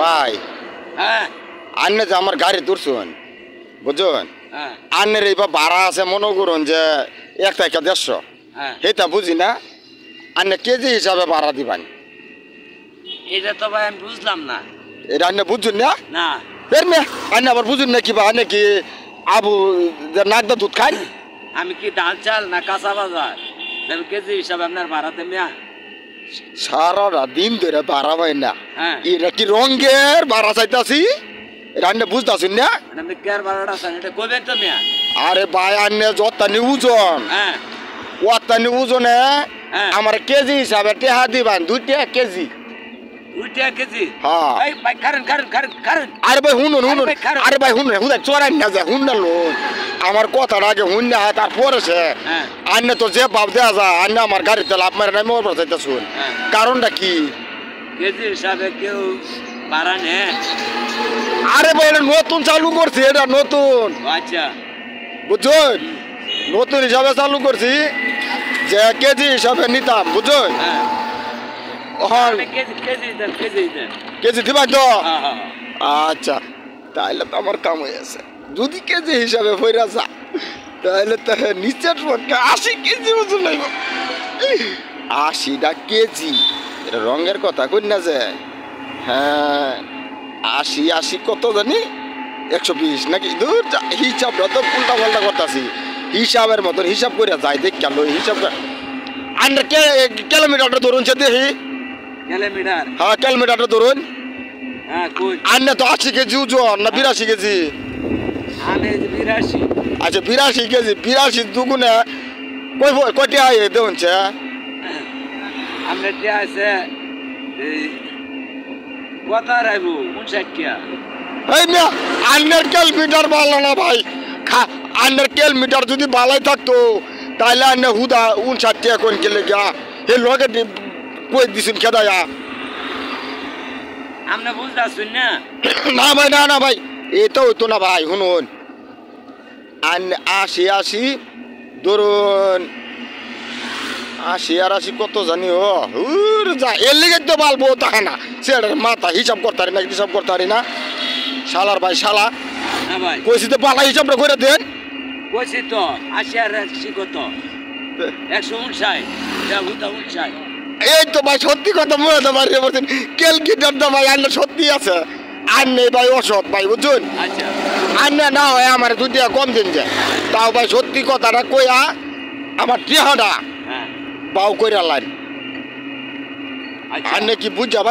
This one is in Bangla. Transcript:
ভাই হ্যাঁ আন্নে যে আমার গাড়ি তুলছুন বুঝুন হ্যাঁ আন্নের এইবার ভাড়া আছে মনে করুন যে 1 থেকে 150 হ্যাঁ সেটা বুঝি না আন্নে কেজি হিসাবে ভাড়া দিবান এটা তো ভাই আমি বুঝলাম না এটা আন্নে বুঝুন না না ফের মে আন্নে আবার বুঝুন না কি বা আন্নে কি আবু যে নাগদা দুধ খাই আমি কি ডাল চাল না কাঁচা বাজার আমি কেজি হিসাবে আপনার ভাড়াতে মিয়া সারা দিন ধরে ভাড়া পাই না হ্যাঁ এটা কি রঙের ভাড়া চাইতাছি এটা আন্নে বুঝতাছুন না আমি কেয়ার ভাড়াটা আছেন এটা কবেন তো মিয়া আরে ভাই আন্নে যত্তানি ওজন হ্যাঁ ওয়াত্তানি ওজনে হ্যাঁ। আমার কেজি হিসাবে টেহা দিবান 2 টাকা কেজি 2 টাকা কেজি হ্যাঁ। এই ভাই কারণ আরে ভাই শুনুন শুনুন ভাই, খারাপ। আরে ভাই শুনুন হুদা চড়াই না যায় শুন না লোন আমার কথার আগে শুন না তারপরে সে হ্যাঁ আন্নে তো যে ভাব দেওয়া যায় আন্নে আমার গাড়িতে লাভ মারে নাই মোর চাইতে শুন হ্যাঁ কারণটা কি কেজি হিসাবে কেউ ভাড়া নেয় আরে ভাই এটা নতুন চালু করছি এটা নতুন ও আচ্ছা বুঝছেন নতুন হিসাবে চালু করছি যে কেজি হিসাবে নিতাম বুঝছেন হ্যাঁ হ্যাঁ আমি কেজি দেন কেজি দিবাই তো হ্যাঁ হ্যাঁ আচ্ছা তাহলে তো আমার কাম হয়ে আছে যদি কেজি হিসাবে ফইরা যা তাহলে তো নিচের পক্ষে 80 কেজি ওজন লাগবে 80টা কেজি এটা রঙের কথা কই না যে হ্যাঁ 80 কত জানি 120 নাকি দূর হিসাবটা তো উল্টা পাল্টা করতেছি হিসাবের মতন হিসাব করে যাই দেখ কেন হিসাব আন্ডার কিলোমিটারটা ধরুন সে দেখি কিলোমিটার হ্যাঁ কিলোমিটারটা ধরুন হ্যাঁ কই আন্না তো 80 কেজি ওজন না 82 কেজি আমি 82 আচ্ছা 82 কেজি 82 দুগুণে কয়টি আয় দেউন ছে আমরা যে আছে এই কত রাইব 59 টাকা এই মিয়া আন্নার কিলোমিটার ভালো না ভাই আন্নার কিলোমিটার যদি ভালোই থাকতো তাহলে আন্না হুদা 59 টাকা কোন গেলে গা হে লগে কই দিছেন খেদায়া আমরা বুঝতাছুন না না ভাই না ভাই এটা হইতো না ভাই শুনুন 80 ধরুন 80 আর 80 কত জানি ও যা এর লিগে তো বালবো তা না সেটার মাথা হিসাব করতে পারি না হিসাব করতে পারি না শালার ভাই শালা হ্যাঁ ভাই কইছি তো বালা হিসাবটা করে দেন কইছি তো 80 আর 80 কত 159 যা হুদা 59 এই তো ভাই সত্যি কথা মনে তো পারি বলছেন ক্যালকুলেটর দা ভাই আন্না সত্যি আছে আন্নে ভাই অসৎ ভাই বুঝুন আচ্ছা আন্না না হয় আমার 2 টাকা কম দিন যায় তাও ভাই সত্যি কথাটা কইয়া আমার টিহাটা হ্যাঁ বাউ কইরা লাইন আচ্ছা আন্নে কি বুঝা ভাই